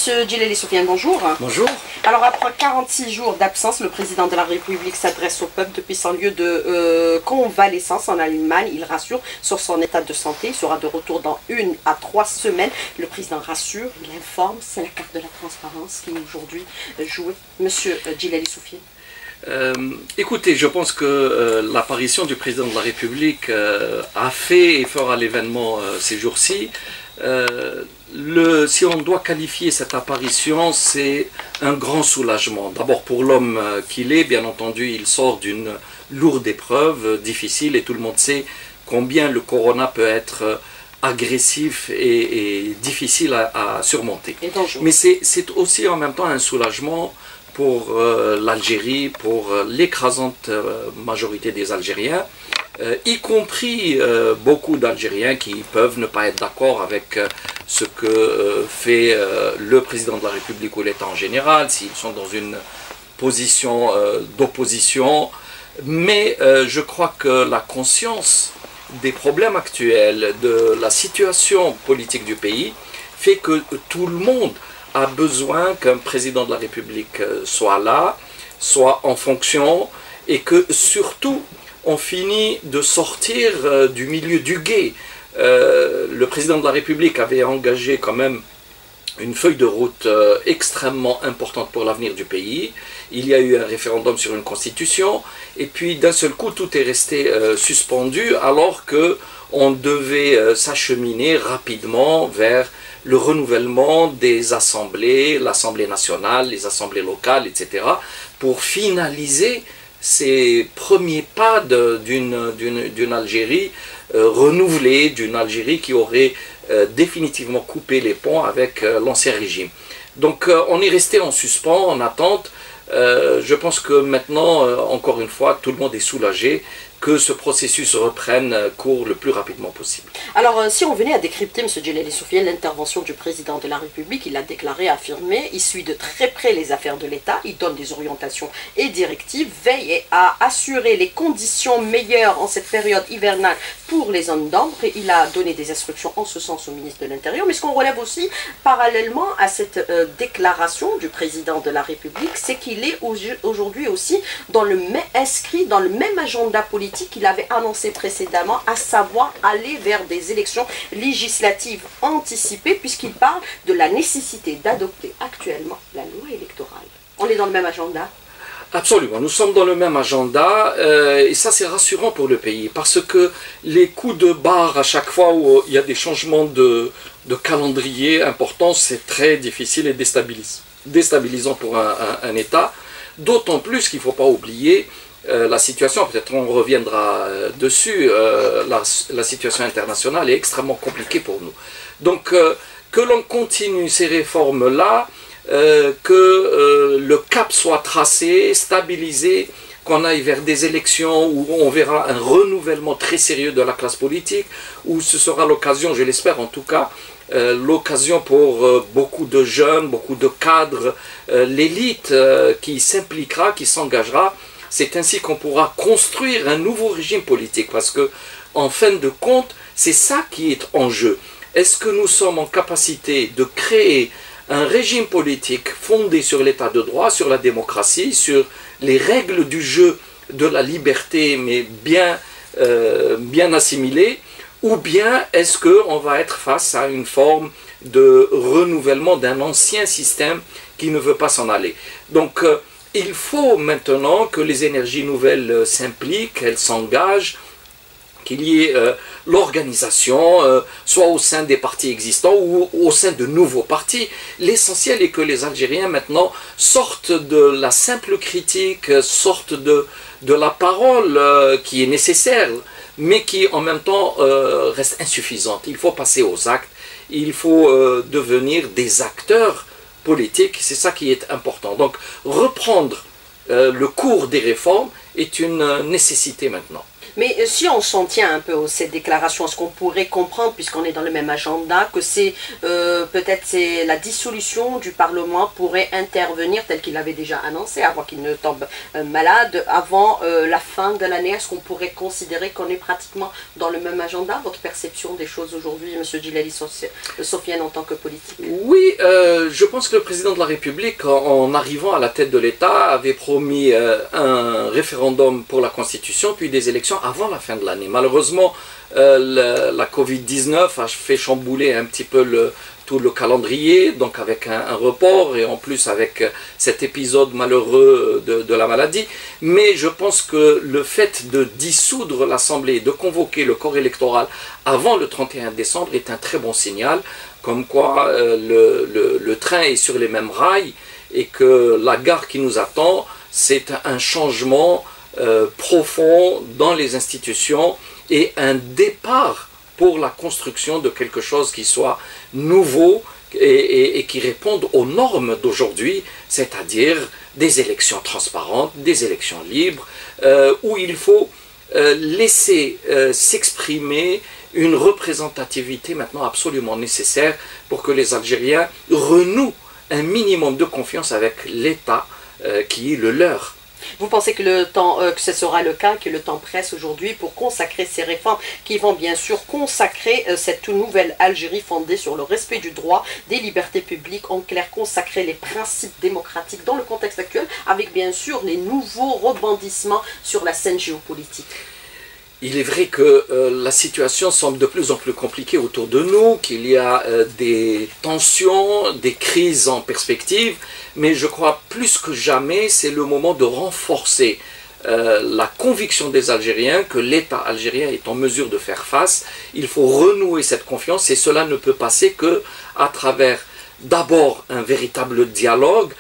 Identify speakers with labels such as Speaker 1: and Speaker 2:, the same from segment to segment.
Speaker 1: Monsieur Djellali Soufiane, bonjour.
Speaker 2: Bonjour.
Speaker 1: Alors après 46 jours d'absence, le président de la République s'adresse au peuple depuis son lieu de convalescence en Allemagne. Il rassure sur son état de santé. Il sera de retour dans 1 à 3 semaines. Le président rassure, il informe. C'est la carte de la transparence qui est aujourd'hui jouée. Monsieur Djellali Soufiane.
Speaker 2: Écoutez, je pense que l'apparition du président de la République a fait et fera l'événement ces jours-ci. Si on doit qualifier cette apparition, c'est un grand soulagement. D'abord pour l'homme qu'il est, bien entendu, il sort d'une lourde épreuve, difficile, et tout le monde sait combien le corona peut être agressif et difficile à surmonter. Mais c'est aussi en même temps un soulagement pour l'Algérie, pour l'écrasante majorité des Algériens, y compris beaucoup d'Algériens qui peuvent ne pas être d'accord avec ce que fait le président de la République ou l'État en général, s'ils sont dans une position d'opposition. Mais je crois que la conscience des problèmes actuels, de la situation politique du pays, fait que tout le monde a besoin qu'un président de la République soit là, soit en fonction, et que surtout on finit de sortir du milieu du gué. Le président de la République avait engagé quand même une feuille de route extrêmement importante pour l'avenir du pays. Il y a eu un référendum sur une constitution, et puis d'un seul coup tout est resté suspendu alors que on devait s'acheminer rapidement vers le renouvellement des assemblées, l'Assemblée nationale, les assemblées locales, etc., pour finaliser ces premiers pas d'une Algérie renouvelée, d'une Algérie qui aurait définitivement coupé les ponts avec l'ancien régime. Donc on est resté en suspens, en attente. Je pense que maintenant, encore une fois, tout le monde est soulagé que ce processus reprenne cours le plus rapidement possible.
Speaker 1: Alors, si on venait à décrypter, M. Djellali Soufiane, l'intervention du président de la République, il a déclaré, affirmé, il suit de très près les affaires de l'État, il donne des orientations et directives, veille à assurer les conditions meilleures en cette période hivernale pour les zones d'ombre, et il a donné des instructions en ce sens au ministre de l'Intérieur. Mais ce qu'on relève aussi, parallèlement à cette déclaration du président de la République, c'est qu'il est aujourd'hui aussi inscrit dans le même agenda politique qu'il avait annoncé précédemment, à savoir aller vers des élections législatives anticipées, puisqu'il parle de la nécessité d'adopter actuellement la loi électorale. On est dans le même agenda?
Speaker 2: Absolument, nous sommes dans le même agenda, et ça c'est rassurant pour le pays, parce que les coups de barre à chaque fois où il y a des changements de calendrier importants, c'est très difficile et déstabilisant pour un État, d'autant plus qu'il ne faut pas oublier la situation, peut-être on reviendra dessus, la situation internationale est extrêmement compliquée pour nous. Donc que l'on continue ces réformes-là, que le cap soit tracé, stabilisé, qu'on aille vers des élections où on verra un renouvellement très sérieux de la classe politique, où ce sera l'occasion, je l'espère en tout cas, l'occasion pour beaucoup de jeunes, beaucoup de cadres, l'élite qui s'impliquera, qui s'engagera. C'est ainsi qu'on pourra construire un nouveau régime politique, parce que, en fin de compte, c'est ça qui est en jeu. Est-ce que nous sommes en capacité de créer un régime politique fondé sur l'état de droit, sur la démocratie, sur les règles du jeu de la liberté, mais bien assimilées, ou bien est-ce qu'on va être face à une forme de renouvellement d'un ancien système qui ne veut pas s'en aller? Donc, il faut maintenant que les énergies nouvelles s'impliquent, elles s'engagent, qu'il y ait l'organisation, soit au sein des partis existants ou au sein de nouveaux partis. L'essentiel est que les Algériens maintenant sortent de la simple critique, sortent de la parole qui est nécessaire, mais qui en même temps reste insuffisante. Il faut passer aux actes, il faut devenir des acteurs politique, c'est ça qui est important. Donc reprendre le cours des réformes est une nécessité maintenant.
Speaker 1: Mais si on s'en tient un peu à cette déclaration, est-ce qu'on pourrait comprendre, puisqu'on est dans le même agenda, que c'est peut-être c'est la dissolution du Parlement pourrait intervenir, tel qu'il avait déjà annoncé, avant qu'il ne tombe malade, avant la fin de l'année? Est-ce qu'on pourrait considérer qu'on est pratiquement dans le même agenda? Votre perception des choses aujourd'hui, M. Djilali Sofiane, en tant que politique?
Speaker 2: Oui, je pense que le président de la République, en arrivant à la tête de l'État, avait promis un référendum pour la Constitution, puis des élections avant la fin de l'année. Malheureusement, la Covid-19 a fait chambouler un petit peu tout le calendrier, donc avec un report, et en plus avec cet épisode malheureux de la maladie. Mais je pense que le fait de dissoudre l'Assemblée, de convoquer le corps électoral avant le 31 décembre est un très bon signal, comme quoi le train est sur les mêmes rails, et que la gare qui nous attend, c'est un changement profond dans les institutions et un départ pour la construction de quelque chose qui soit nouveau et qui réponde aux normes d'aujourd'hui, c'est-à-dire des élections transparentes, des élections libres, où il faut laisser s'exprimer une représentativité maintenant absolument nécessaire pour que les Algériens renouent un minimum de confiance avec l'État qui est le leur.
Speaker 1: Vous pensez que que ce sera le cas, que le temps presse aujourd'hui pour consacrer ces réformes qui vont bien sûr consacrer cette nouvelle Algérie fondée sur le respect du droit, des libertés publiques, en clair consacrer les principes démocratiques dans le contexte actuel, avec bien sûr les nouveaux rebondissements sur la scène géopolitique?
Speaker 2: Il est vrai que la situation semble de plus en plus compliquée autour de nous, qu'il y a des tensions, des crises en perspective, mais je crois plus que jamais c'est le moment de renforcer la conviction des Algériens que l'État algérien est en mesure de faire face. Il faut renouer cette confiance et cela ne peut passer que à travers d'abord un véritable dialogue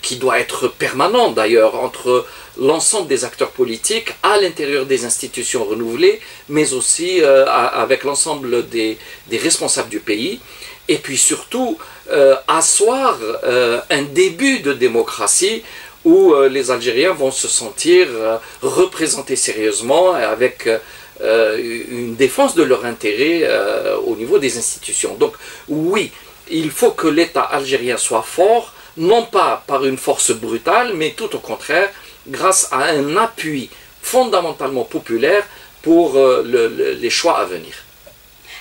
Speaker 2: qui doit être permanent d'ailleurs entre l'ensemble des acteurs politiques à l'intérieur des institutions renouvelées, mais aussi avec l'ensemble des responsables du pays, et puis surtout asseoir un début de démocratie où les Algériens vont se sentir représentés sérieusement avec une défense de leur intérêt au niveau des institutions. Donc oui, il faut que l'État algérien soit fort, non pas par une force brutale, mais tout au contraire, grâce à un appui fondamentalement populaire pour les choix à venir.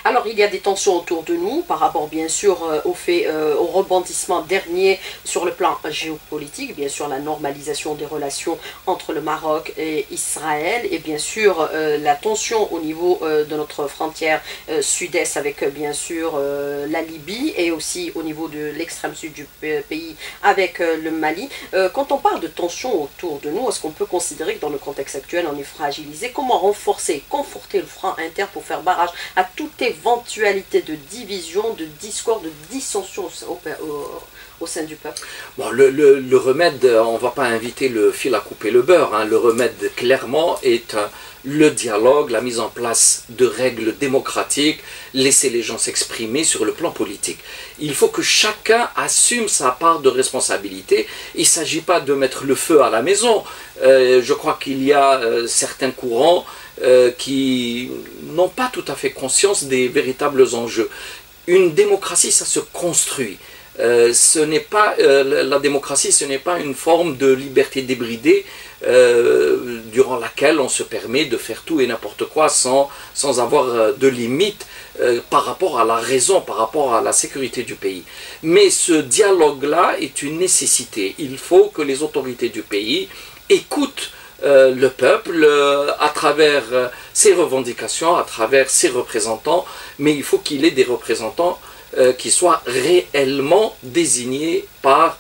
Speaker 1: Alors il y a des tensions autour de nous par rapport bien sûr au rebondissement dernier sur le plan géopolitique, bien sûr la normalisation des relations entre le Maroc et Israël, et bien sûr la tension au niveau de notre frontière sud-est avec bien sûr la Libye, et aussi au niveau de l'extrême sud du pays avec le Mali. Quand on parle de tensions autour de nous, est-ce qu'on peut considérer que dans le contexte actuel on est fragilisé? Comment renforcer, conforter le front interne pour faire barrage à toute éventualité de division, de discorde, de dissension au sein du peuple?
Speaker 2: Bon, le remède, on ne va pas inviter le fil à couper le beurre, hein. Le remède clairement est le dialogue, la mise en place de règles démocratiques, laisser les gens s'exprimer sur le plan politique. Il faut que chacun assume sa part de responsabilité. Il ne s'agit pas de mettre le feu à la maison. Je crois qu'il y a certains courants qui n'ont pas tout à fait conscience des véritables enjeux. Une démocratie, ça se construit. La démocratie, ce n'est pas une forme de liberté débridée durant laquelle on se permet de faire tout et n'importe quoi sans avoir de limite par rapport à la raison, par rapport à la sécurité du pays. Mais ce dialogue-là est une nécessité. Il faut que les autorités du pays écoutent le peuple à travers ses revendications, à travers ses représentants, mais il faut qu'il ait des représentants qui soient réellement désignés par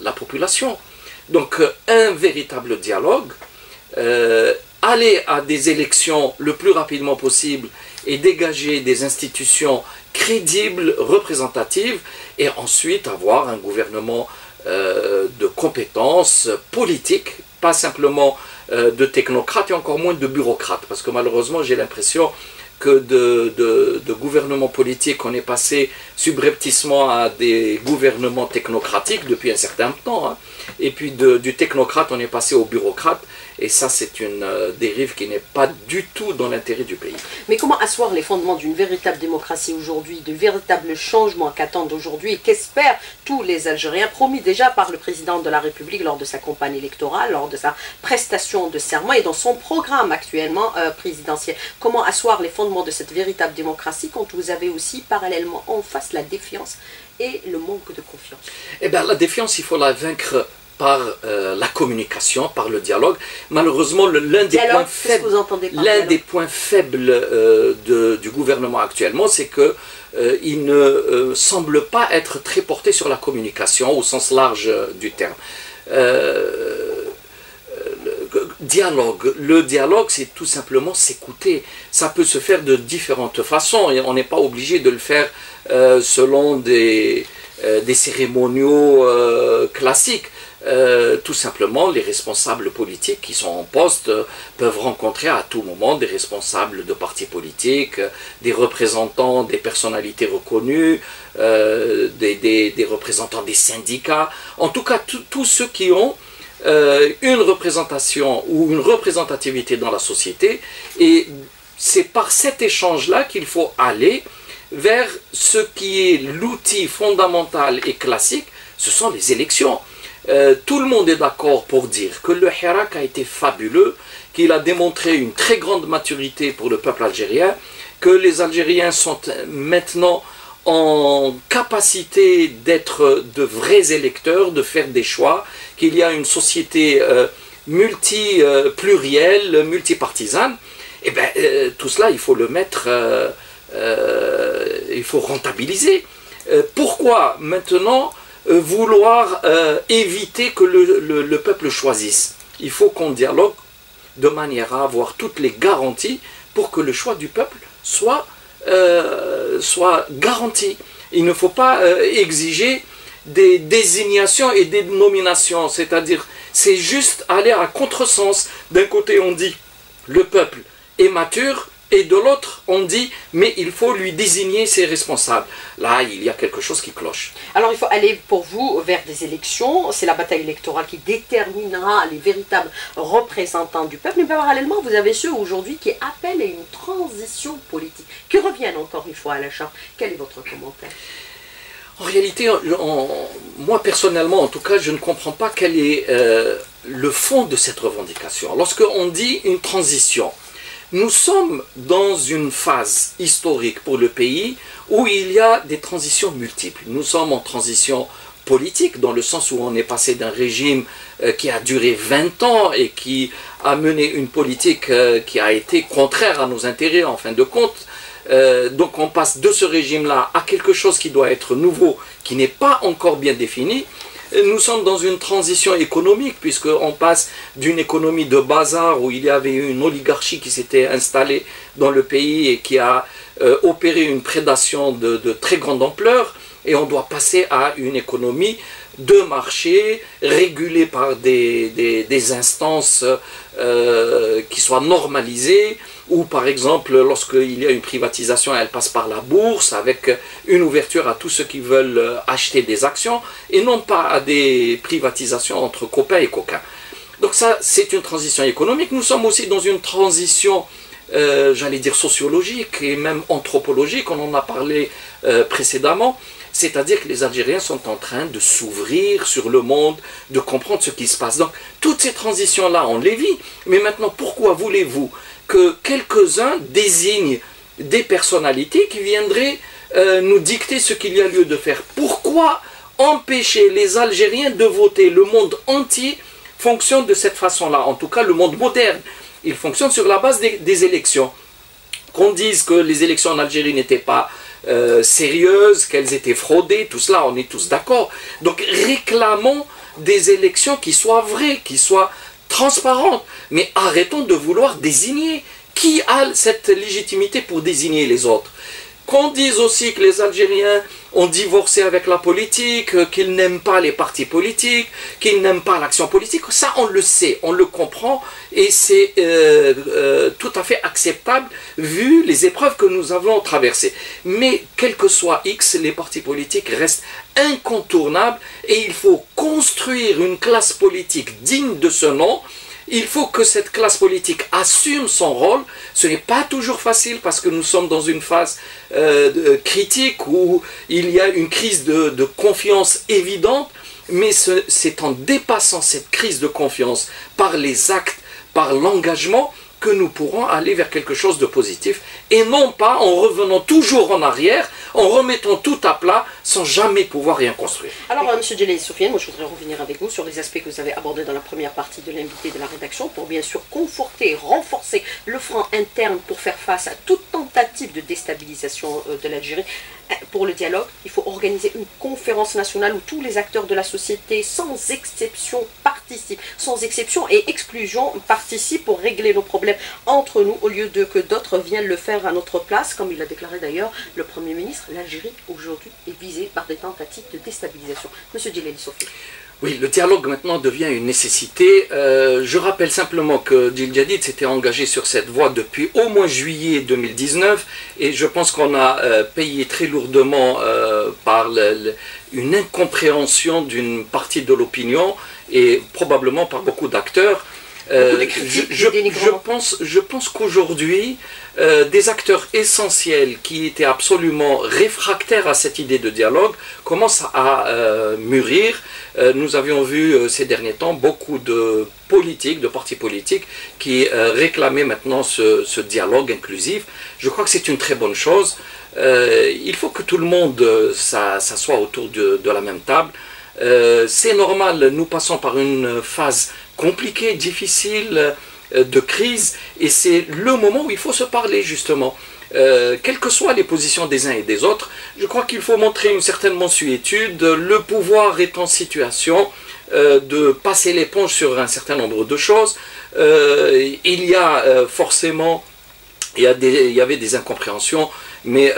Speaker 2: la population. Donc un véritable dialogue, aller à des élections le plus rapidement possible et dégager des institutions crédibles, représentatives, et ensuite avoir un gouvernement de compétences politiques, pas simplement de technocrates et encore moins de bureaucrates, parce que malheureusement j'ai l'impression que de gouvernements politiques, on est passé subrepticement à des gouvernements technocratiques depuis un certain temps, hein. Et puis du technocrate, on est passé au bureaucrate. Et ça, c'est une dérive qui n'est pas du tout dans l'intérêt du pays.
Speaker 1: Mais comment asseoir les fondements d'une véritable démocratie aujourd'hui, de véritables changements qu'attendent aujourd'hui et qu'espèrent tous les Algériens, promis déjà par le président de la République lors de sa campagne électorale, lors de sa prestation de serment et dans son programme actuellement présidentiel. Comment asseoir les fondements de cette véritable démocratie quand vous avez aussi parallèlement en face la défiance et le manque de confiance?
Speaker 2: Eh bien, la défiance, il faut la vaincre par la communication, par le dialogue. Malheureusement, l'un des points faibles du gouvernement actuellement, c'est que il ne semble pas être très porté sur la communication au sens large du terme. Le dialogue, c'est tout simplement s'écouter. Ça peut se faire de différentes façons et on n'est pas obligé de le faire selon des cérémoniaux classiques. Tout simplement, les responsables politiques qui sont en poste peuvent rencontrer à tout moment des responsables de partis politiques, des représentants des personnalités reconnues, des représentants des syndicats, en tout cas tous ceux qui ont une représentation ou une représentativité dans la société, et c'est par cet échange-là qu'il faut aller vers ce qui est l'outil fondamental et classique, ce sont les élections. Tout le monde est d'accord pour dire que le Hirak a été fabuleux, qu'il a démontré une très grande maturité pour le peuple algérien, que les Algériens sont maintenant en capacité d'être de vrais électeurs, de faire des choix, qu'il y a une société plurielle, multipartisane. Et bien, tout cela, il faut le mettre, il faut rentabiliser. Pourquoi maintenant vouloir éviter que le peuple choisisse? Il faut qu'on dialogue de manière à avoir toutes les garanties pour que le choix du peuple soit garanti. Il ne faut pas exiger des désignations et des nominations, c'est-à-dire c'est juste aller à contresens. D'un côté on dit le peuple est mature, et de l'autre, on dit, mais il faut lui désigner ses responsables. Là, il y a quelque chose qui cloche.
Speaker 1: Alors, il faut aller pour vous vers des élections. C'est la bataille électorale qui déterminera les véritables représentants du peuple. Mais parallèlement, vous avez ceux aujourd'hui qui appellent à une transition politique, qui reviennent encore une fois à la charte. Quel est votre commentaire?
Speaker 2: En réalité, moi personnellement, en tout cas, je ne comprends pas quel est le fond de cette revendication. Lorsqu'on dit une transition, nous sommes dans une phase historique pour le pays où il y a des transitions multiples. Nous sommes en transition politique, dans le sens où on est passé d'un régime qui a duré 20 ans et qui a mené une politique qui a été contraire à nos intérêts en fin de compte. Donc on passe de ce régime-là à quelque chose qui doit être nouveau, qui n'est pas encore bien défini. Nous sommes dans une transition économique, puisqu'on passe d'une économie de bazar où il y avait une oligarchie qui s'était installée dans le pays et qui a opéré une prédation de très grande ampleur, et on doit passer à une économie de marché régulée par des instances qui soient normalisées, ou par exemple lorsqu'il y a une privatisation, elle passe par la bourse avec une ouverture à tous ceux qui veulent acheter des actions, et non pas à des privatisations entre copains et coquins. Donc ça, c'est une transition économique. Nous sommes aussi dans une transition, j'allais dire sociologique et même anthropologique, on en a parlé précédemment. C'est-à-dire que les Algériens sont en train de s'ouvrir sur le monde, de comprendre ce qui se passe. Donc, toutes ces transitions-là, on les vit. Mais maintenant, pourquoi voulez-vous que quelques-uns désignent des personnalités qui viendraient nous dicter ce qu'il y a lieu de faire? Pourquoi empêcher les Algériens de voter? Le monde entier fonctionne de cette façon-là. En tout cas, le monde moderne, il fonctionne sur la base des élections. Qu'on dise que les élections en Algérie n'étaient pas sérieuses, qu'elles étaient fraudées, tout cela, on est tous d'accord. Donc réclamons des élections qui soient vraies, qui soient transparentes, mais arrêtons de vouloir désigner. Qui a cette légitimité pour désigner les autres? Qu'on dise aussi que les Algériens ont divorcé avec la politique, qu'ils n'aiment pas les partis politiques, qu'ils n'aiment pas l'action politique, ça on le sait, on le comprend et c'est tout à fait acceptable vu les épreuves que nous avons traversées. Mais quel que soit X, les partis politiques restent incontournables et il faut construire une classe politique digne de ce nom. Il faut que cette classe politique assume son rôle. Ce n'est pas toujours facile parce que nous sommes dans une phase critique où il y a une crise de confiance évidente, mais c'est en dépassant cette crise de confiance par les actes, par l'engagement, que nous pourrons aller vers quelque chose de positif et non pas en revenant toujours en arrière, en remettant tout à plat sans jamais pouvoir rien construire.
Speaker 1: Alors, M. Djelali Soufiane, moi je voudrais revenir avec vous sur les aspects que vous avez abordés dans la première partie de l'invité de la rédaction pour bien sûr conforter, renforcer le front interne pour faire face à toute tentative de déstabilisation de l'Algérie. Pour le dialogue, il faut organiser une conférence nationale où tous les acteurs de la société, sans exception, participent, sans exception et exclusion, participent pour régler nos problèmes entre nous au lieu de que d'autres viennent le faire à notre place, comme il l'a déclaré d'ailleurs le Premier ministre. L'Algérie aujourd'hui est visée par des tentatives de déstabilisation. Monsieur Djelali Soufiane.
Speaker 2: Oui, le dialogue maintenant devient une nécessité. Je rappelle simplement que Djil Jadid s'était engagé sur cette voie depuis au moins juillet 2019 et je pense qu'on a payé très lourdement par une incompréhension d'une partie de l'opinion et probablement par beaucoup d'acteurs. Je pense qu'aujourd'hui, des acteurs essentiels qui étaient absolument réfractaires à cette idée de dialogue commencent à mûrir. Nous avions vu ces derniers temps beaucoup de politiques, de partis politiques qui réclamaient maintenant ce dialogue inclusif. Je crois que c'est une très bonne chose. Il faut que tout le monde s'assoie autour de la même table. C'est normal, nous passons par une phase compliquée, difficile, de crise, et c'est le moment où il faut se parler justement. Quelles que soient les positions des uns et des autres, je crois qu'il faut montrer une certaine mansuétude. Le pouvoir est en situation de passer l'éponge sur un certain nombre de choses. Il y a forcément, il y avait des incompréhensions, mais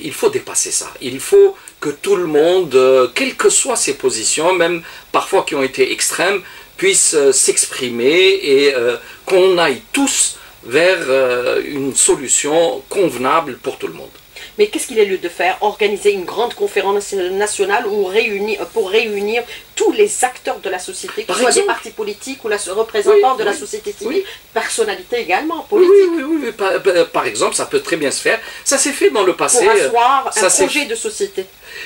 Speaker 2: il faut dépasser ça. Il faut que tout le monde, quelles que soient ses positions, même parfois qui ont été extrêmes, puisse s'exprimer et qu'on aille tous vers une solution convenable pour tout le monde.
Speaker 1: Mais qu'est-ce qu'il est lieu de faire? Organiser une grande conférence nationale pour réunir tous les acteurs de la société, que ce soit des partis politiques ou les représentants de la société civile, personnalités également, politiques.
Speaker 2: Oui, par exemple, ça peut très bien se faire. Ça s'est fait dans le passé.
Speaker 1: Pour asseoir un projet de société.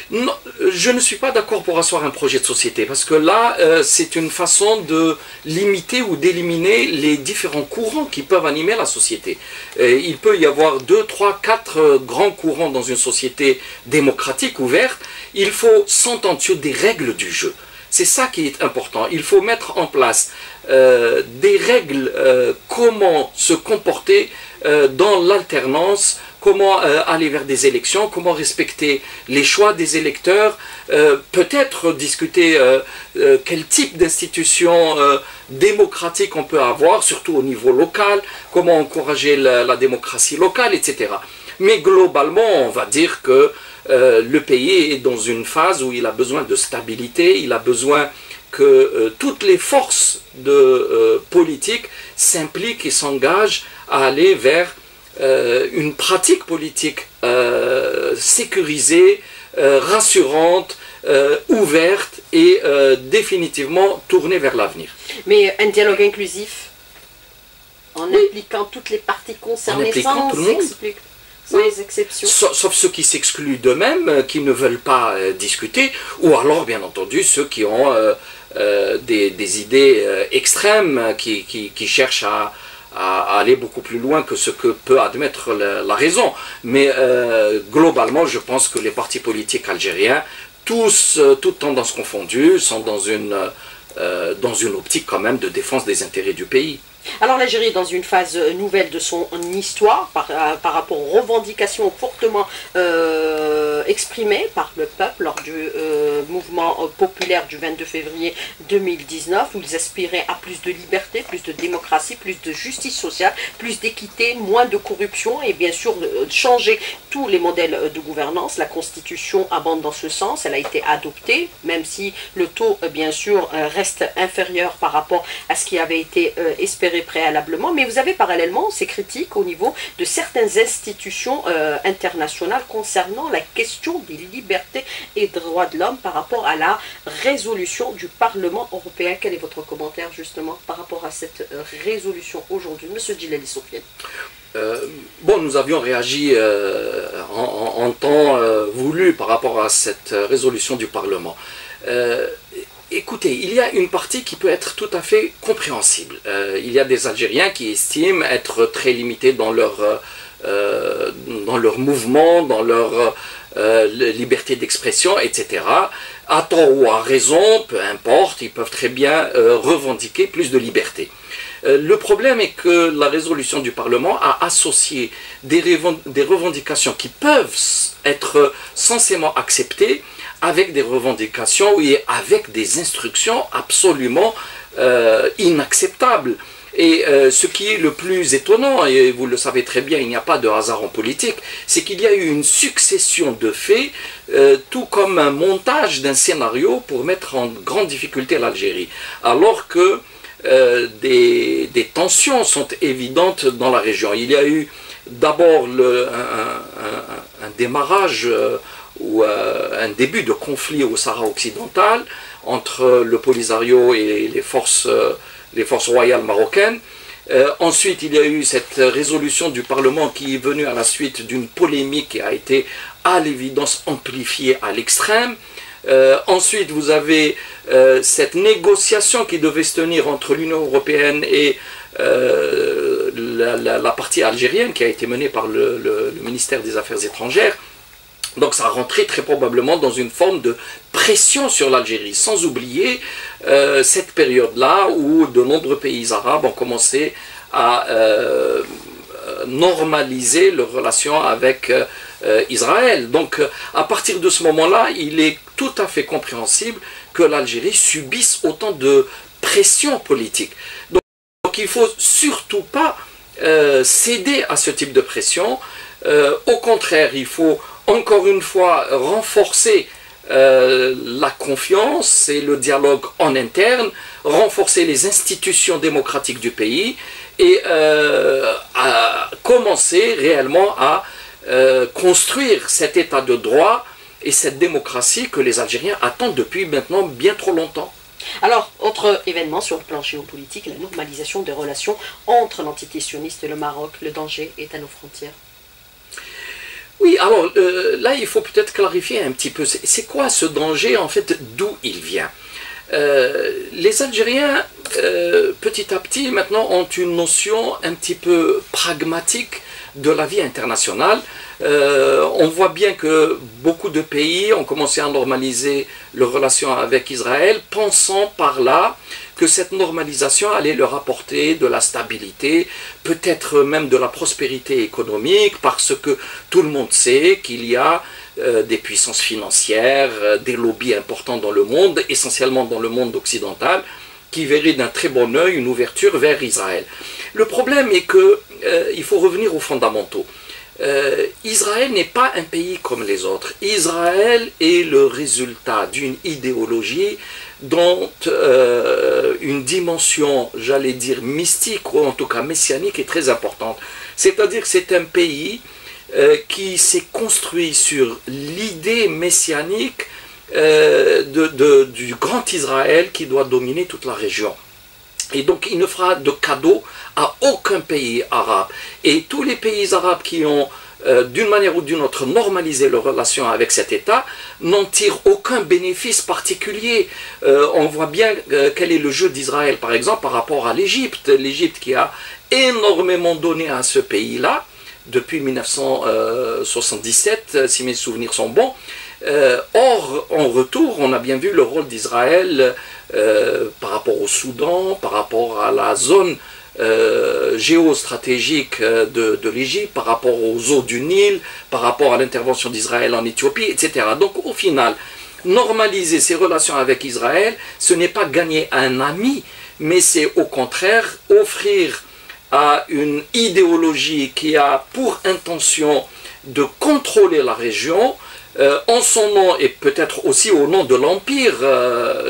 Speaker 2: Non, je ne suis pas d'accord pour asseoir un projet de société, parce que là, c'est une façon de limiter ou d'éliminer les différents courants qui peuvent animer la société. Il peut y avoir 2, 3, 4 grands courants dans une société démocratique ouverte. Il faut s'entendre sur des règles du jeu. C'est ça qui est important. Il faut mettre en place des règles, comment se comporter dans l'alternance, comment aller vers des élections, comment respecter les choix des électeurs, peut-être discuter quel type d'institution démocratique on peut avoir, surtout au niveau local, comment encourager la démocratie locale, etc. Mais globalement, on va dire que le pays est dans une phase où il a besoin de stabilité, il a besoin que toutes les forces politiques s'impliquent et s'engagent à aller vers une pratique politique sécurisée, rassurante, ouverte et définitivement tournée vers l'avenir.
Speaker 1: Mais un dialogue inclusif, en impliquant toutes les parties concernées, sans exception.
Speaker 2: Sauf ceux qui s'excluent d'eux-mêmes, qui ne veulent pas discuter, ou alors bien entendu ceux qui ont des idées extrêmes, qui cherchent à aller beaucoup plus loin que ce que peut admettre la raison. Mais globalement, je pense que les partis politiques algériens, tous, toutes tendances confondues, sont dans une optique quand même de défense des intérêts du pays.
Speaker 1: Alors l'Algérie est dans une phase nouvelle de son histoire par rapport aux revendications fortement exprimées par le peuple lors du mouvement populaire du 22 février 2019 où ils aspiraient à plus de liberté, plus de démocratie, plus de justice sociale, plus d'équité, moins de corruption et bien sûr changer tous les modèles de gouvernance. La Constitution abonde dans ce sens, elle a été adoptée, même si le taux bien sûr reste inférieur par rapport à ce qui avait été espéré préalablement, mais vous avez parallèlement ces critiques au niveau de certaines institutions internationales concernant la question des libertés et droits de l'homme par rapport à la résolution du Parlement européen. Quel est votre commentaire justement par rapport à cette résolution aujourd'hui, Monsieur Djilali Sofiane?
Speaker 2: Bon, nous avions réagi en temps voulu par rapport à cette résolution du Parlement. Écoutez, il y a une partie qui peut être tout à fait compréhensible. Il y a des Algériens qui estiment être très limités dans leur mouvement, dans leur liberté d'expression, etc. À tort ou à raison, peu importe, ils peuvent très bien revendiquer plus de liberté. Le problème est que la résolution du Parlement a associé des revendications qui peuvent être censément acceptées avec des revendications et avec des instructions absolument inacceptables. Et ce qui est le plus étonnant, et vous le savez très bien, il n'y a pas de hasard en politique, c'est qu'il y a eu une succession de faits, tout comme un montage d'un scénario pour mettre en grande difficulté l'Algérie. Alors que des tensions sont évidentes dans la région. Il y a eu d'abord un démarrage ou un début de conflit au Sahara occidental entre le Polisario et les forces royales marocaines. Ensuite, il y a eu cette résolution du Parlement qui est venue à la suite d'une polémique qui a été à l'évidence amplifiée à l'extrême. Ensuite, vous avez cette négociation qui devait se tenir entre l'Union européenne et la partie algérienne qui a été menée par le ministère des Affaires étrangères. Donc ça a rentré très probablement dans une forme de pression sur l'Algérie, sans oublier cette période-là où de nombreux pays arabes ont commencé à normaliser leurs relations avec Israël. Donc à partir de ce moment-là, il est tout à fait compréhensible que l'Algérie subisse autant de pression politique. Donc il ne faut surtout pas céder à ce type de pression. Au contraire, il faut encore une fois renforcer la confiance et le dialogue en interne, renforcer les institutions démocratiques du pays et à commencer réellement à construire cet état de droit et cette démocratie que les Algériens attendent depuis maintenant bien trop longtemps.
Speaker 1: Alors, autre événement sur le plan géopolitique, la normalisation des relations entre l'entité sioniste et le Maroc. Le danger est à nos frontières.
Speaker 2: Oui, alors là, il faut peut-être clarifier un petit peu. C'est quoi ce danger, en fait, d'où il vient? Les Algériens, petit à petit, maintenant, ont une notion un petit peu pragmatique de la vie internationale. On voit bien que beaucoup de pays ont commencé à normaliser leurs relations avec Israël, pensant par là que cette normalisation allait leur apporter de la stabilité, peut-être même de la prospérité économique, parce que tout le monde sait qu'il y a des puissances financières, des lobbies importants dans le monde, essentiellement dans le monde occidental, qui verraient d'un très bon œil une ouverture vers Israël. Le problème est qu'il faut revenir aux fondamentaux. Israël n'est pas un pays comme les autres. Israël est le résultat d'une idéologie dont une dimension, j'allais dire, mystique, ou en tout cas messianique, est très importante. C'est-à-dire que c'est un pays qui s'est construit sur l'idée messianique du grand Israël qui doit dominer toute la région. Et donc il ne fera de cadeau à aucun pays arabe. Et tous les pays arabes qui ont d'une manière ou d'une autre normalisé leurs relations avec cet État n'en tirent aucun bénéfice particulier. On voit bien quel est le jeu d'Israël par exemple par rapport à l'Égypte. L'Égypte qui a énormément donné à ce pays-là depuis 1977, si mes souvenirs sont bons. Or, en retour, on a bien vu le rôle d'Israël par rapport au Soudan, par rapport à la zone géostratégique de l'Égypte, par rapport aux eaux du Nil, par rapport à l'intervention d'Israël en Éthiopie, etc. Donc au final, normaliser ses relations avec Israël, ce n'est pas gagner un ami, mais c'est au contraire offrir à une idéologie qui a pour intention de contrôler la région, en son nom et peut-être aussi au nom de l'Empire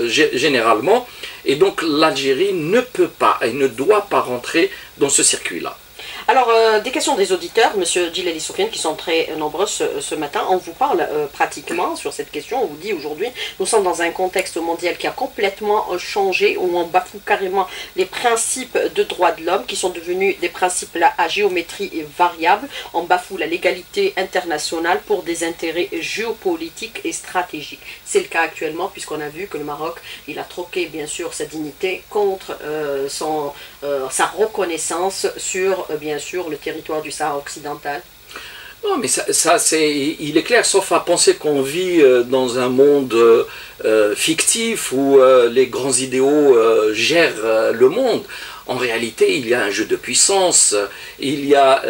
Speaker 2: généralement, et donc l'Algérie ne peut pas et ne doit pas rentrer dans ce circuit-là.
Speaker 1: Alors, des questions des auditeurs, Monsieur Djilali Soufiane, qui sont très nombreux ce matin. On vous parle pratiquement sur cette question. On vous dit aujourd'hui, nous sommes dans un contexte mondial qui a complètement changé, où on bafoue carrément les principes de droits de l'homme, qui sont devenus des principes là, à géométrie variable. On bafoue la légalité internationale pour des intérêts géopolitiques et stratégiques. C'est le cas actuellement, puisqu'on a vu que le Maroc, il a troqué bien sûr sa dignité contre sa reconnaissance sur bien sûr le territoire du Sahara occidental.
Speaker 2: Non, mais il est clair, sauf à penser qu'on vit dans un monde fictif où les grands idéaux gèrent le monde. En réalité, il y a un jeu de puissance, il y a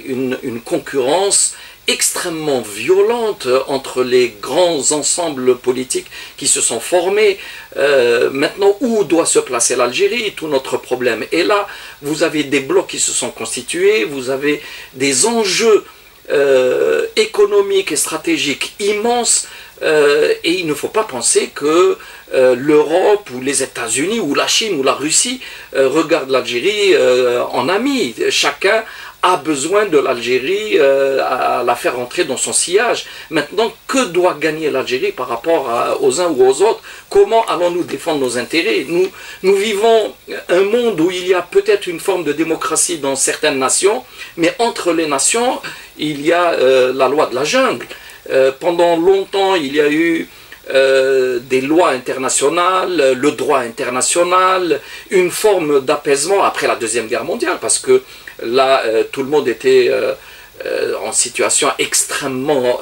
Speaker 2: une concurrence extrêmement violente entre les grands ensembles politiques qui se sont formés. Maintenant, où doit se placer l'Algérie? Tout notre problème est là. Vous avez des blocs qui se sont constitués, vous avez des enjeux économiques et stratégiques immenses, et il ne faut pas penser que l'Europe ou les États-Unis ou la Chine ou la Russie regardent l'Algérie en ami. Chacun a besoin de l'Algérie à la faire entrer dans son sillage. Maintenant, que doit gagner l'Algérie par rapport aux uns ou aux autres? Comment allons-nous défendre nos intérêts? Nous vivons un monde où il y a peut-être une forme de démocratie dans certaines nations, mais entre les nations, il y a la loi de la jungle. Pendant longtemps, il y a eu des lois internationales, le droit international, une forme d'apaisement après la Deuxième Guerre mondiale, parce que là, tout le monde était en situation extrêmement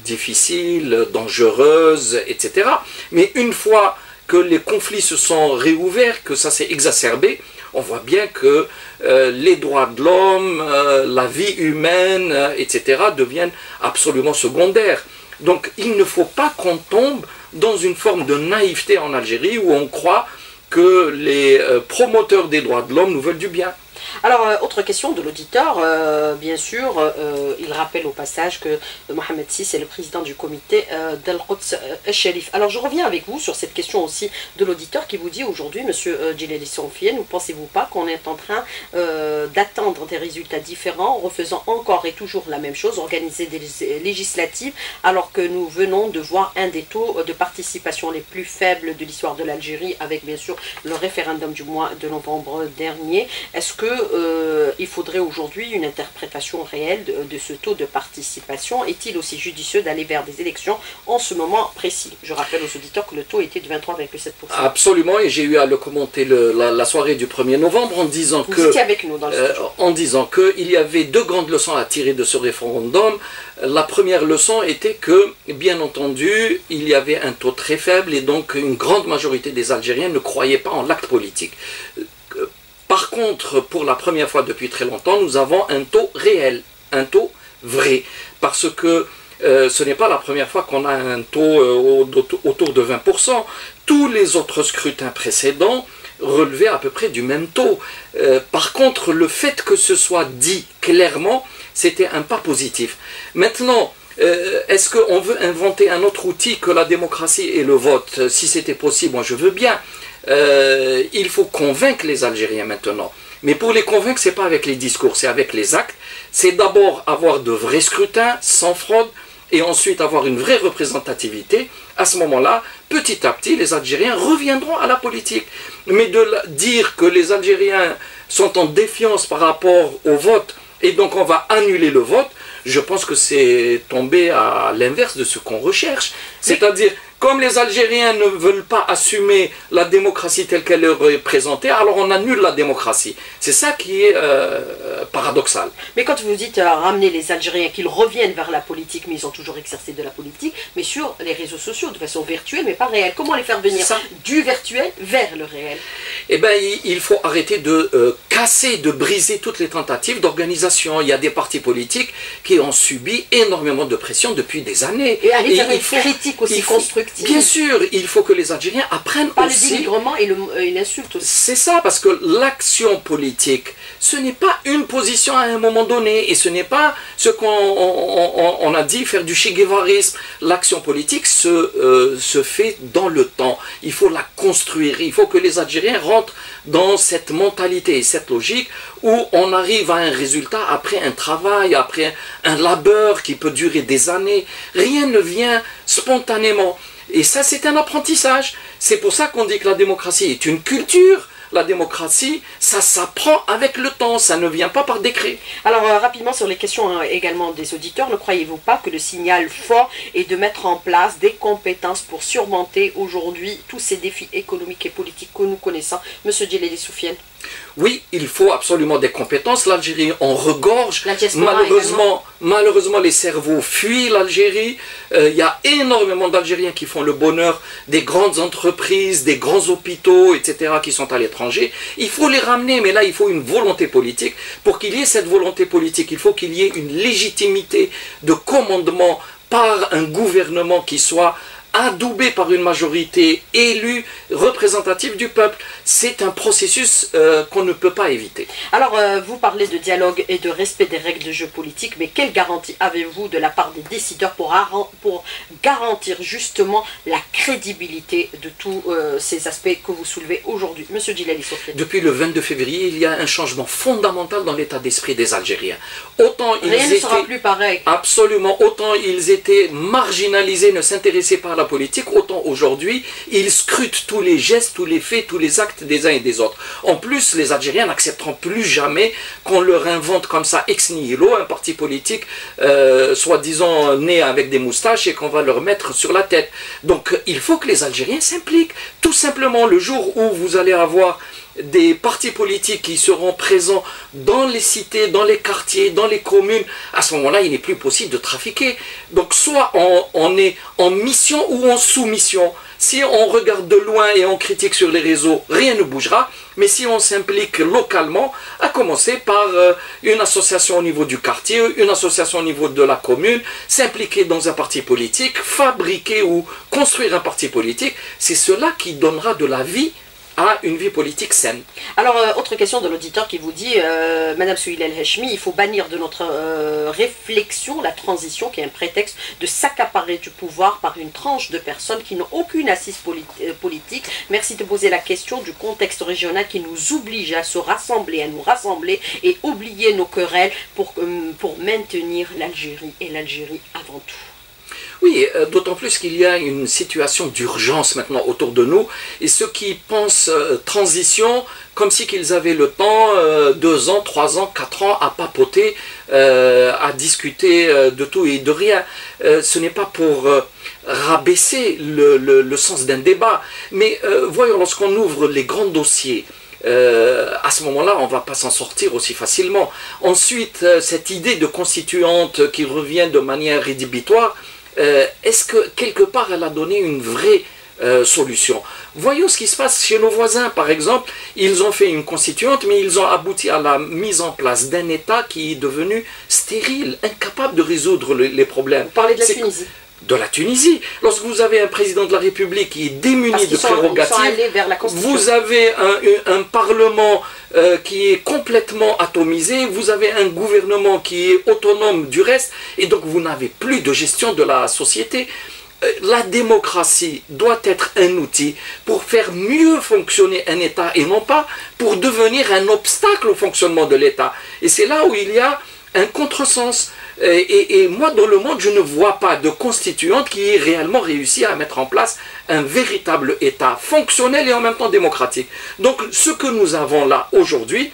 Speaker 2: difficile, dangereuse, etc. Mais une fois que les conflits se sont réouverts, que ça s'est exacerbé, on voit bien que les droits de l'homme, la vie humaine, etc. deviennent absolument secondaires. Donc il ne faut pas qu'on tombe dans une forme de naïveté en Algérie où on croit que les promoteurs des droits de l'homme nous veulent du bien.
Speaker 1: Alors, autre question de l'auditeur, bien sûr, il rappelle au passage que Mohamed VI est le président du comité d'Al-Quds al-Sharif. Alors, je reviens avec vous sur cette question aussi de l'auditeur qui vous dit aujourd'hui, Monsieur Djilali Soufiane, ne pensez-vous pas qu'on est en train d'attendre des résultats différents, refaisant encore et toujours la même chose, organiser des législatives, alors que nous venons de voir un des taux de participation les plus faibles de l'histoire de l'Algérie, avec bien sûr le référendum du mois de novembre dernier. Est-ce que il faudrait aujourd'hui une interprétation réelle de ce taux de participation? Est-il aussi judicieux d'aller vers des élections en ce moment précis? Je rappelle aux auditeurs que le taux était de 23,7%.
Speaker 2: Absolument, et j'ai eu à le commenter la soirée du 1er novembre en disant que...
Speaker 1: Vous étiez avec nous dans le studio.
Speaker 2: En disant qu'il y avait deux grandes leçons à tirer de ce référendum. La première leçon était que, bien entendu, il y avait un taux très faible et donc une grande majorité des Algériens ne croyaient pas en l'acte politique. Par contre, pour la première fois depuis très longtemps, nous avons un taux réel, un taux vrai, parce que ce n'est pas la première fois qu'on a un taux autour de 20%. Tous les autres scrutins précédents relevaient à peu près du même taux. Par contre, le fait que ce soit dit clairement, c'était un pas positif. Maintenant, est-ce qu'on veut inventer un autre outil que la démocratie et le vote? Si c'était possible, moi je veux bien. Il faut convaincre les Algériens maintenant. Mais pour les convaincre, ce n'est pas avec les discours, c'est avec les actes. C'est d'abord avoir de vrais scrutins, sans fraude, et ensuite avoir une vraie représentativité. À ce moment-là, petit à petit, les Algériens reviendront à la politique. Mais de dire que les Algériens sont en défiance par rapport au vote, et donc on va annuler le vote, je pense que c'est tomber à l'inverse de ce qu'on recherche. C'est-à-dire Comme les Algériens ne veulent pas assumer la démocratie telle qu'elle leur est présentée, alors on annule la démocratie. C'est ça qui est paradoxal.
Speaker 1: Mais quand vous dites ramener les Algériens, qu'ils reviennent vers la politique, mais ils ont toujours exercé de la politique, mais sur les réseaux sociaux, de façon virtuelle, mais pas réelle. Comment les faire venir du virtuel vers le réel?
Speaker 2: Eh bien, il faut arrêter de casser, de briser toutes les tentatives d'organisation. Il y a des partis politiques qui ont subi énormément de pression depuis des années.
Speaker 1: Et aller faire une critique aussi constructive.
Speaker 2: Bien sûr, il faut que les Algériens apprennent
Speaker 1: pas
Speaker 2: aussi...
Speaker 1: le dénigrement et l'insulte aussi.
Speaker 2: C'est ça, parce que l'action politique, ce n'est pas une position à un moment donné, et ce n'est pas ce qu'on a dit, faire du che-guévarisme. L'action politique se fait dans le temps. Il faut la construire. Il faut que les Algériens rentrent dans cette mentalité et cette logique où on arrive à un résultat après un travail, après un labeur qui peut durer des années. Rien ne vient spontanément. Et ça, c'est un apprentissage. C'est pour ça qu'on dit que la démocratie est une culture. La démocratie, ça s'apprend avec le temps, ça ne vient pas par décret.
Speaker 1: Alors rapidement sur les questions également des auditeurs, ne croyez-vous pas que le signal fort est de mettre en place des compétences pour surmonter aujourd'hui tous ces défis économiques et politiques que nous connaissons? Monsieur Djeleli Soufiane.
Speaker 2: Oui, il faut absolument des compétences. L'Algérie en regorge. Malheureusement, les cerveaux fuient l'Algérie. Il y a énormément d'Algériens qui font le bonheur des grandes entreprises, des grands hôpitaux, etc., qui sont à l'étranger. Il faut les ramener, mais là, il faut une volonté politique. Pour qu'il y ait cette volonté politique, il faut qu'il y ait une légitimité de commandement par un gouvernement qui soit adoubé par une majorité élue, représentative du peuple. C'est un processus qu'on ne peut pas éviter.
Speaker 1: Alors, vous parlez de dialogue et de respect des règles de jeu politique, mais quelle garantie avez-vous de la part des décideurs pour garantir justement la crédibilité de tous ces aspects que vous soulevez aujourd'hui? Monsieur Djeleli Soufiane.
Speaker 2: Depuis le 22 février, il y a un changement fondamental dans l'état d'esprit des Algériens. Autant
Speaker 1: rien ne sera plus pareil.
Speaker 2: Absolument. Autant ils étaient marginalisés, ne s'intéressaient pas à la politique, autant aujourd'hui, ils scrutent tous les gestes, tous les faits, tous les actes des uns et des autres. En plus, les Algériens n'accepteront plus jamais qu'on leur invente comme ça ex nihilo un parti politique soi-disant né avec des moustaches et qu'on va leur mettre sur la tête. Donc il faut que les Algériens s'impliquent. Tout simplement, le jour où vous allez avoir des partis politiques qui seront présents dans les cités, dans les quartiers, dans les communes, à ce moment-là, il n'est plus possible de trafiquer. Donc soit on est en mission ou en soumission. Si on regarde de loin et on critique sur les réseaux, rien ne bougera. Mais si on s'implique localement, à commencer par une association au niveau du quartier, une association au niveau de la commune, s'impliquer dans un parti politique, fabriquer ou construire un parti politique, c'est cela qui donnera de la vie à une vie politique saine.
Speaker 1: Alors, autre question de l'auditeur qui vous dit, Madame Souhila El Hachmi, il faut bannir de notre réflexion la transition qui est un prétexte de s'accaparer du pouvoir par une tranche de personnes qui n'ont aucune assise politique. Merci de poser la question du contexte régional qui nous oblige à se rassembler, à nous rassembler et oublier nos querelles pour maintenir l'Algérie et l'Algérie avant tout.
Speaker 2: Oui, d'autant plus qu'il y a une situation d'urgence maintenant autour de nous, et ceux qui pensent transition, comme si qu'ils avaient le temps, 2 ans, 3 ans, 4 ans, à papoter, à discuter de tout et de rien. Ce n'est pas pour rabaisser le sens d'un débat, mais voyons, lorsqu'on ouvre les grands dossiers, à ce moment-là, on ne va pas s'en sortir aussi facilement. Ensuite, cette idée de constituante qui revient de manière rédhibitoire, est-ce que quelque part elle a donné une vraie solution? Voyons ce qui se passe chez nos voisins, par exemple. Ils ont fait une constituante, mais ils ont abouti à la mise en place d'un État qui est devenu stérile, incapable de résoudre les problèmes.
Speaker 1: Vous parlez de la Tunisie?
Speaker 2: De la Tunisie. Lorsque vous avez un président de la République qui est démuni de prérogatives, vous avez un Parlement qui est complètement atomisé, vous avez un gouvernement qui est autonome du reste, et donc vous n'avez plus de gestion de la société. La démocratie doit être un outil pour faire mieux fonctionner un État et non pas pour devenir un obstacle au fonctionnement de l'État. Et c'est là où il y a un contresens. Et moi, dans le monde, je ne vois pas de constituante qui ait réellement réussi à mettre en place un véritable État fonctionnel et en même temps démocratique. Donc, ce que nous avons là aujourd'hui,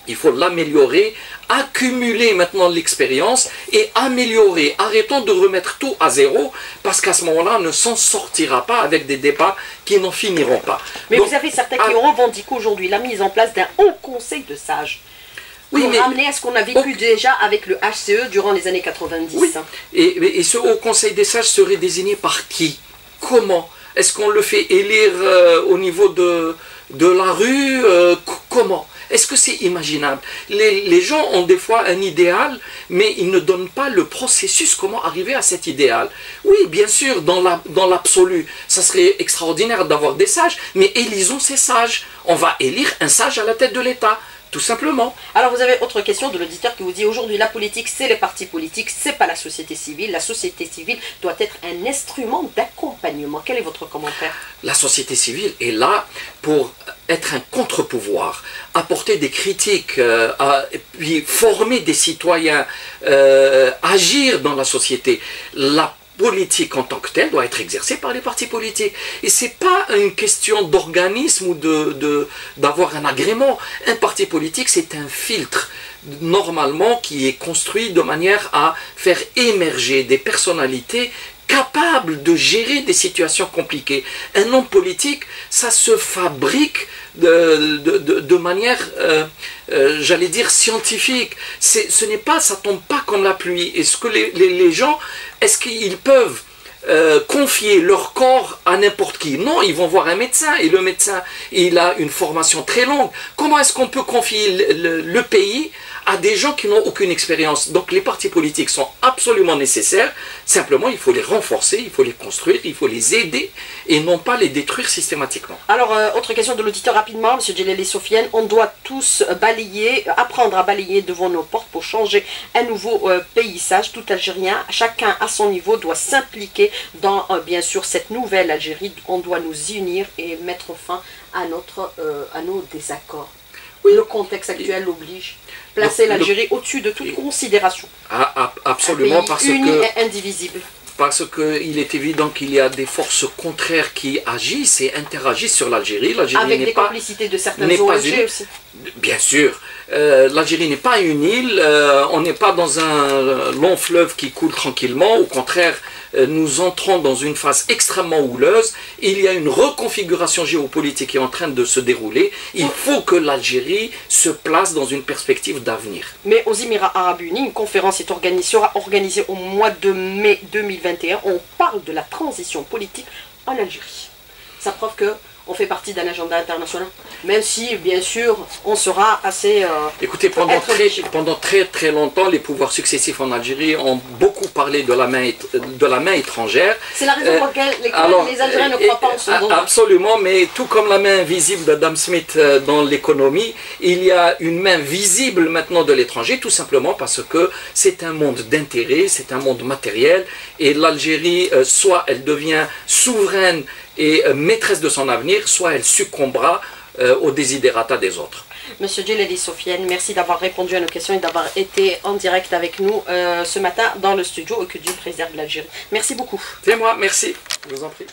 Speaker 2: Il faut l'améliorer, accumuler maintenant l'expérience et améliorer. Arrêtons de remettre tout à zéro parce qu'à ce moment-là, on ne s'en sortira pas avec des débats qui n'en finiront pas.
Speaker 1: Mais donc, vous avez certains qui revendiquent aujourd'hui la mise en place d'un haut conseil de sages. Oui, pour ramener à ce qu'on a vécu déjà avec le HCE durant les années 90.
Speaker 2: Oui. Et ce haut conseil des sages serait désigné par qui? Comment? Est-ce qu'on le fait élire au niveau de la rue? Comment? Est-ce que c'est imaginable? Les gens ont des fois un idéal, mais ils ne donnent pas le processus, comment arriver à cet idéal. Oui, bien sûr, dans l'absolu, ça serait extraordinaire d'avoir des sages, mais élisons ces sages. On va élire un sage à la tête de l'État. Tout simplement.
Speaker 1: Alors vous avez autre question de l'auditeur qui vous dit aujourd'hui la politique c'est les partis politiques, c'est pas la société civile. La société civile doit être un instrument d'accompagnement. Quel est votre commentaire?
Speaker 2: La société civile est là pour être un contre-pouvoir, apporter des critiques, puis former des citoyens, agir dans la société. La politique en tant que telle doit être exercée par les partis politiques. Et ce n'est pas une question d'organisme ou d'avoir un agrément. Un parti politique, c'est un filtre, normalement, qui est construit de manière à faire émerger des personnalités capables de gérer des situations compliquées. Un homme politique, ça se fabrique de manière, j'allais dire, scientifique. Ce n'est pas, ça tombe pas comme la pluie. Est-ce que les gens, est-ce qu'ils peuvent confier leur corps à n'importe qui? Non, ils vont voir un médecin, et le médecin, il a une formation très longue. Comment est-ce qu'on peut confier le pays à des gens qui n'ont aucune expérience? Donc les partis politiques sont absolument nécessaires, simplement il faut les renforcer, il faut les construire, il faut les aider, et non pas les détruire systématiquement.
Speaker 1: Alors, autre question de l'auditeur rapidement, M. Djeleli Sofiane, on doit tous apprendre à balayer devant nos portes pour changer un nouveau paysage. Tout Algérien, chacun à son niveau, doit s'impliquer dans, bien sûr, cette nouvelle Algérie. On doit nous unir et mettre fin à nos désaccords. Oui. Le contexte actuel l'oblige. Placer l'Algérie au-dessus de toute considération.
Speaker 2: Absolument,
Speaker 1: parce que uni et indivisible.
Speaker 2: Parce qu'il est évident qu'il y a des forces contraires qui agissent et interagissent sur l'Algérie.
Speaker 1: Avec des complicités de certaines ONG aussi.
Speaker 2: Bien sûr. L'Algérie n'est pas une île, on n'est pas dans un long fleuve qui coule tranquillement. Au contraire, nous entrons dans une phase extrêmement houleuse. Il y a une reconfiguration géopolitique qui est en train de se dérouler. Il faut que l'Algérie se place dans une perspective d'avenir.
Speaker 1: Mais aux Émirats Arabes Unis, une conférence sera organisée au mois de mai 2021. On parle de la transition politique en Algérie. Ça prouve que on fait partie d'un agenda international, même si, bien sûr, on sera assez...
Speaker 2: Écoutez, pendant très longtemps, les pouvoirs successifs en Algérie ont beaucoup parlé de la main étrangère.
Speaker 1: C'est la raison pour laquelle les Algériens ne croient pas en ce don.
Speaker 2: Absolument, mais tout comme la main invisible d'Adam Smith dans l'économie, il y a une main visible maintenant de l'étranger, tout simplement parce que c'est un monde d'intérêt, c'est un monde matériel, et l'Algérie, soit elle devient souveraine et maîtresse de son avenir, soit elle succombera aux desiderata des autres.
Speaker 1: Monsieur Djeleli Sofiane, merci d'avoir répondu à nos questions et d'avoir été en direct avec nous ce matin dans le studio et que Dieu préserve l'Algérie. Merci beaucoup.
Speaker 2: C'est moi, merci. Je vous en prie.